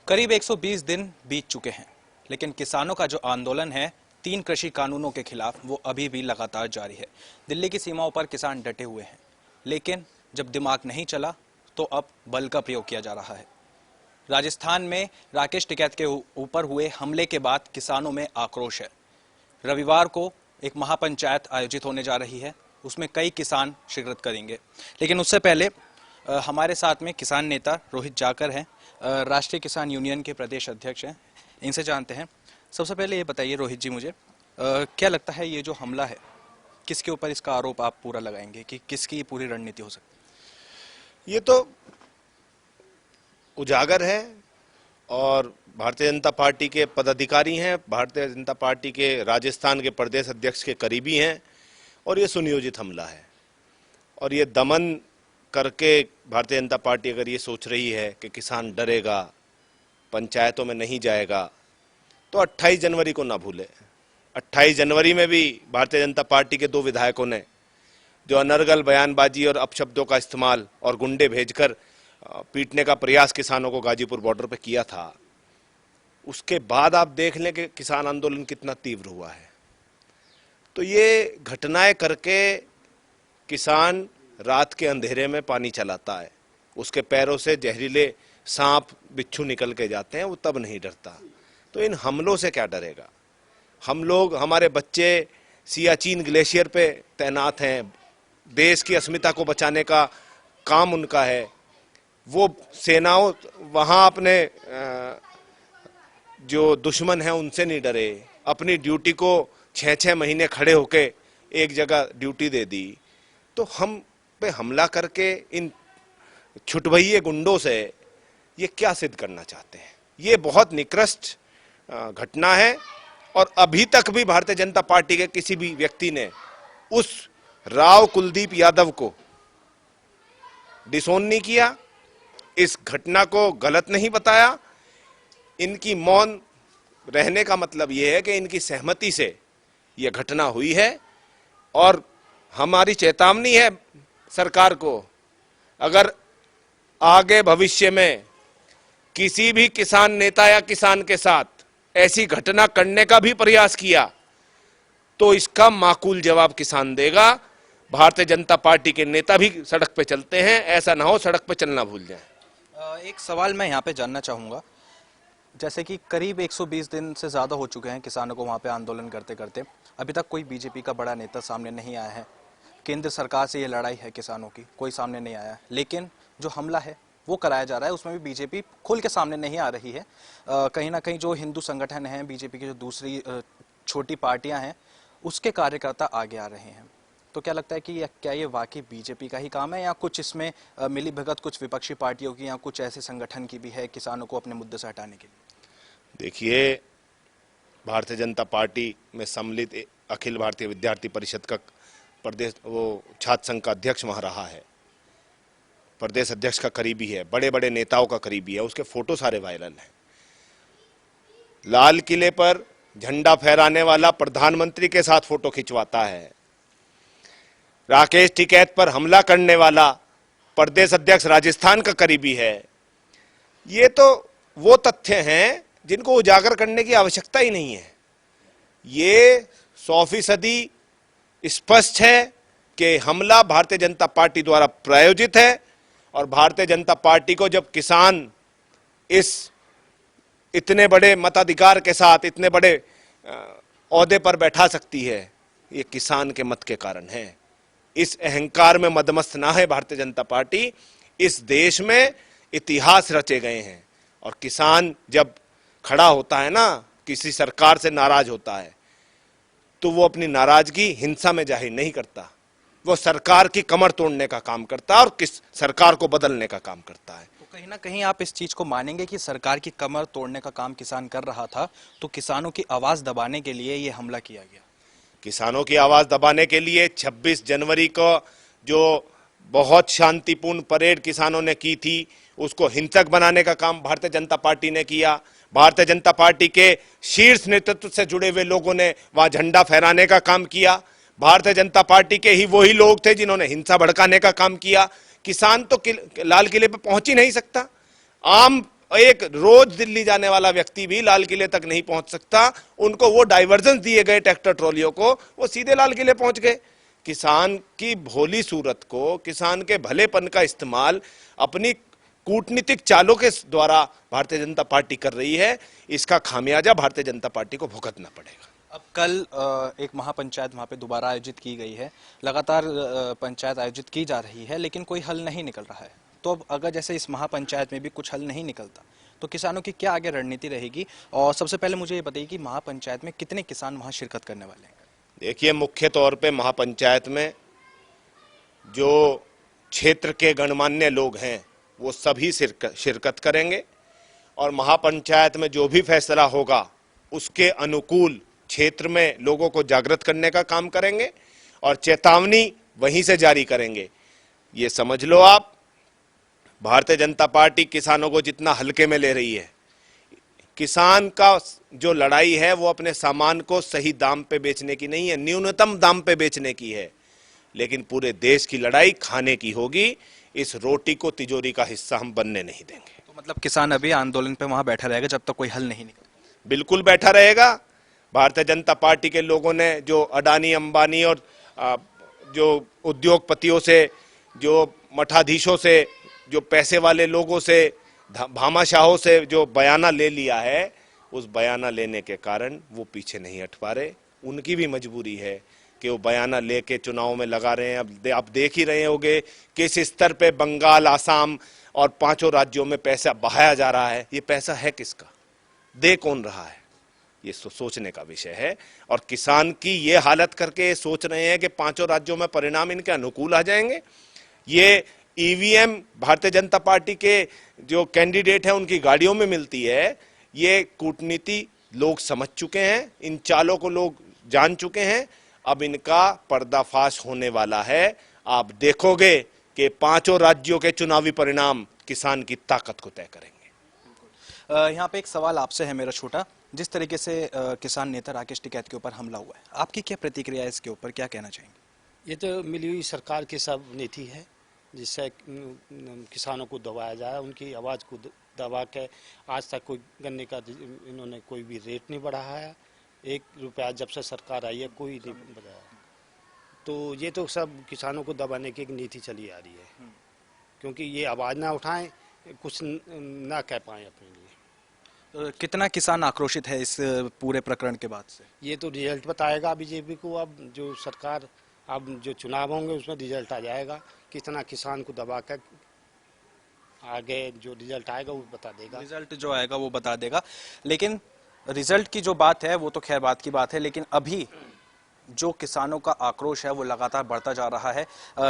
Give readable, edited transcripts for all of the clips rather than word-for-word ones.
करीब 120 दिन बीत चुके हैं, लेकिन किसानों का जो आंदोलन है 3 कृषि कानूनों के खिलाफ वो अभी भी लगातार जारी है। दिल्ली की सीमाओं पर किसान डटे हुए हैं, लेकिन जब दिमाग नहीं चला तो अब बल का प्रयोग किया जा रहा है। राजस्थान में राकेश टिकैत के ऊपर हुए हमले के बाद किसानों में आक्रोश है। रविवार को एक महापंचायत आयोजित होने जा रही है, उसमें कई किसान शिरकत करेंगे। लेकिन उससे पहले हमारे साथ में किसान नेता रोहित जाकर हैं, राष्ट्रीय किसान यूनियन के प्रदेश अध्यक्ष हैं। इनसे जानते हैं। सबसे पहले ये बताइए रोहित जी, मुझे क्या लगता है ये जो हमला है, किसके ऊपर इसका आरोप आप पूरा लगाएंगे कि किसकी पूरी रणनीति हो सकती है? ये तो उजागर है और भारतीय जनता पार्टी के पदाधिकारी हैं, भारतीय जनता पार्टी के राजस्थान के प्रदेश अध्यक्ष के करीबी हैं और ये सुनियोजित हमला है। और ये दमन करके भारतीय जनता पार्टी अगर ये सोच रही है कि किसान डरेगा, पंचायतों में नहीं जाएगा, तो 28 जनवरी को ना भूले। 28 जनवरी में भी भारतीय जनता पार्टी के 2 विधायकों ने जो अनर्गल बयानबाजी और अपशब्दों का इस्तेमाल और गुंडे भेजकर पीटने का प्रयास किसानों को गाजीपुर बॉर्डर पे किया था, उसके बाद आप देख लें कि किसान आंदोलन कितना तीव्र हुआ है। तो ये घटनाएं करके किसान रात के अंधेरे में पानी चलाता है, उसके पैरों से जहरीले सांप बिच्छू निकल के जाते हैं, वो तब नहीं डरता। तो इन हमलों से क्या डरेगा? हम लोग, हमारे बच्चे सियाचिन ग्लेशियर पे तैनात हैं, देश की अस्मिता को बचाने का काम उनका है। वो सेनाओं वहाँ अपने जो दुश्मन हैं उनसे नहीं डरे, अपनी ड्यूटी को 6-6 महीने खड़े होके एक जगह ड्यूटी दे दी। तो हम पे हमला करके इन छुटभइये गुंडों से ये क्या सिद्ध करना चाहते हैं? ये बहुत निकृष्ट घटना है और अभी तक भी भारतीय जनता पार्टी के किसी भी व्यक्ति ने उस राव कुलदीप यादव को डिसोन नहीं किया, इस घटना को गलत नहीं बताया। इनकी मौन रहने का मतलब यह है कि इनकी सहमति से यह घटना हुई है और हमारी चेतावनी है सरकार को, अगर आगे भविष्य में किसी भी किसान नेता या किसान के साथ ऐसी घटना करने का भी प्रयास किया तो इसका माकूल जवाब किसान देगा। भारतीय जनता पार्टी के नेता भी सड़क पे चलते हैं, ऐसा ना हो सड़क पे चलना भूल जाएं। एक सवाल मैं यहाँ पे जानना चाहूँगा, जैसे कि करीब 120 दिन से ज़्यादा हो चुके हैं किसानों को वहाँ पे आंदोलन करते करते, अभी तक कोई बीजेपी का बड़ा नेता सामने नहीं आया है। केंद्र सरकार से ये लड़ाई है किसानों की, कोई सामने नहीं आया। लेकिन जो हमला है वो कराया जा रहा है, उसमें भी बीजेपी खुल के सामने नहीं आ रही है। कहीं ना कहीं जो हिंदू संगठन हैं, बीजेपी की जो दूसरी छोटी पार्टियां हैं, उसके कार्यकर्ता आगे आ रहे हैं। तो क्या लगता है कि क्या ये वाकई बीजेपी का ही काम है या कुछ इसमें मिली भगत कुछ विपक्षी पार्टियों की या कुछ ऐसे संगठन की भी है किसानों को अपने मुद्दे से हटाने के लिए? देखिए, भारतीय जनता पार्टी में सम्मिलित अखिल भारतीय विद्यार्थी परिषद का प्रदेश छात्र संघ का अध्यक्ष वहां रहा है, प्रदेश अध्यक्ष का करीबी है, बड़े बड़े नेताओं का करीबी है, उसके फोटो सारे वायरल हैं। लाल किले पर झंडा फहराने वाला प्रधानमंत्री के साथ फोटो खिंचवाता है, राकेश टिकैत पर हमला करने वाला प्रदेश अध्यक्ष राजस्थान का करीबी है। ये तो वो तथ्य हैं जिनको उजागर करने की आवश्यकता ही नहीं है। ये 100% स्पष्ट है कि हमला भारतीय जनता पार्टी द्वारा प्रायोजित है और भारतीय जनता पार्टी को जब किसान इस इतने बड़े मताधिकार के साथ इतने बड़े ओहदे पर बैठा सकती है, ये किसान के मत के कारण है। इस अहंकार में मदमस्त ना है भारतीय जनता पार्टी। इस देश में इतिहास रचे गए हैं और किसान जब खड़ा होता है ना, किसी सरकार से नाराज होता है, तो वो अपनी नाराजगी हिंसा में जाहिर नहीं करता, वो सरकार की कमर तोड़ने का काम करता है और किस सरकार को बदलने का काम करता है। तो कहीं ना कहीं आप इस चीज को मानेंगे कि सरकार की कमर तोड़ने का काम किसान कर रहा था, तो किसानों की आवाज दबाने के लिए ये हमला किया गया। किसानों की आवाज दबाने के लिए 26 जनवरी को जो बहुत शांतिपूर्ण परेड किसानों ने की थी, उसको हिंसक बनाने का काम भारतीय जनता पार्टी ने किया। भारतीय जनता पार्टी के शीर्ष नेतृत्व से जुड़े हुए लोगों ने वहां झंडा फहराने का काम किया। भारतीय जनता पार्टी के ही वही लोग थे जिन्होंने हिंसा भड़काने का काम किया। किसान तो लाल किले पर पहुंच ही नहीं सकता। आम और एक रोज दिल्ली जाने वाला व्यक्ति भी लाल किले तक नहीं पहुंच सकता। उनको वो डाइवर्जन दिए गए ट्रैक्टर ट्रॉलियों को, वो सीधे लाल किले पहुंच गए। किसान की भोली सूरत को, किसान के भलेपन का इस्तेमाल अपनी कूटनीतिक चालों के द्वारा भारतीय जनता पार्टी कर रही है। इसका खामियाजा भारतीय जनता पार्टी को भुगतना पड़ेगा। अब कल एक महापंचायत वहां पे दोबारा आयोजित की गई है, लगातार पंचायत आयोजित की जा रही है, लेकिन कोई हल नहीं निकल रहा है। तो अब अगर जैसे इस महापंचायत में भी कुछ हल नहीं निकलता तो किसानों की क्या आगे रणनीति रहेगी? और सबसे पहले मुझे ये बताइए कि महापंचायत में कितने किसान वहां शिरकत करने वाले हैं? देखिए, मुख्य तौर पे महापंचायत में जो क्षेत्र के गणमान्य लोग हैं वो सभी शिरकत करेंगे और महापंचायत में जो भी फैसला होगा उसके अनुकूल क्षेत्र में लोगों को जागृत करने का काम करेंगे और चेतावनी वहीं से जारी करेंगे। ये समझ लो आप, भारतीय जनता पार्टी किसानों को जितना हल्के में ले रही है, किसान का जो लड़ाई है वो अपने सामान को सही दाम पे बेचने की नहीं है, न्यूनतम दाम पे बेचने की है। लेकिन पूरे देश की लड़ाई खाने की होगी। इस रोटी को तिजोरी का हिस्सा हम बनने नहीं देंगे। तो मतलब किसान अभी आंदोलन पे वहां बैठा रहेगा जब तक कोई हल नहीं निकलता? बिल्कुल बैठा रहेगा। भारतीय जनता पार्टी के लोगों ने जो अडानी अंबानी और जो उद्योगपतियों से, जो मठाधीशों से, जो पैसे वाले लोगों से, भामाशाहों से जो बयाना ले लिया है, उस बयाना लेने के कारण वो पीछे नहीं हट पा रहे। उनकी भी मजबूरी है कि वो बयाना लेके चुनाव में लगा रहे हैं। अब आप देख ही रहे होंगे किस स्तर पे बंगाल, आसाम और 5 राज्यों में पैसा बहाया जा रहा है। ये पैसा है किसका, दे कौन रहा है, ये सोचने का विषय है। और किसान की ये हालत करके सोच रहे हैं कि 5 राज्यों में परिणाम इनके अनुकूल आ जाएंगे। ये ईवीएम भारतीय जनता पार्टी के जो कैंडिडेट हैं उनकी गाड़ियों में मिलती है। ये कूटनीति लोग समझ चुके हैं, इन चालों को लोग जान चुके हैं। अब इनका पर्दाफाश होने वाला है। आप देखोगे कि 5 राज्यों के चुनावी परिणाम किसान की ताकत को तय करेंगे। यहाँ पे एक सवाल आपसे है मेरा छोटा, जिस तरीके से किसान नेता राकेश टिकैत के ऊपर हमला हुआ है, आपकी क्या प्रतिक्रिया है इसके ऊपर, क्या कहना चाहेंगे? ये तो मिली हुई सरकार की सब नीति है जिससे किसानों को दबाया जाए, उनकी आवाज़ को दबा के। आज तक कोई गन्ने का इन्होंने कोई भी रेट नहीं बढ़ाया, 1 रुपया जब से सरकार आई है कोई नहीं बढ़ाया। तो ये तो सब किसानों को दबाने की एक नीति चली आ रही है, क्योंकि ये आवाज़ ना उठाएं, कुछ ना कह पाएं अपने लिए। तो कितना किसान आक्रोशित है इस पूरे प्रकरण के बाद से? ये तो रिजल्ट बताएगा बीजेपी को। अब जो सरकार, अब जो चुनाव होंगे उसमें रिजल्ट आ जाएगा, कितना किसान को दबा कर आगे जो रिजल्ट आएगा वो बता देगा। रिजल्ट जो आएगा वो बता देगा। लेकिन रिजल्ट की जो बात है वो तो खैर बात की बात है, लेकिन अभी जो किसानों का आक्रोश है वो लगातार बढ़ता जा रहा है।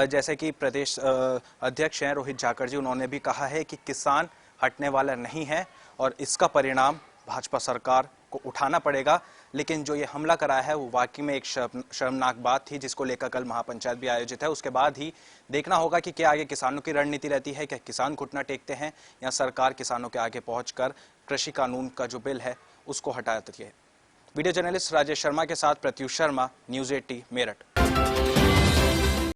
जैसे कि प्रदेश अध्यक्ष हैं रोहित जाखड़ जी, उन्होंने भी कहा है कि किसान हटने वाला नहीं है और इसका परिणाम भाजपा सरकार को उठाना पड़ेगा। लेकिन जो ये हमला कराया है वो वाकई में एक शर्मनाक बात थी, जिसको लेकर कल महापंचायत भी आयोजित है। उसके बाद ही देखना होगा कि क्या आगे किसानों की रणनीति रहती है, क्या किसान घुटना टेकते हैं या सरकार किसानों के आगे पहुंचकर कृषि कानून का जो बिल है उसको हटाती है। वीडियो जर्नलिस्ट राजेश शर्मा के साथ प्रत्युष शर्मा, न्यूज़ 80 मेरठ।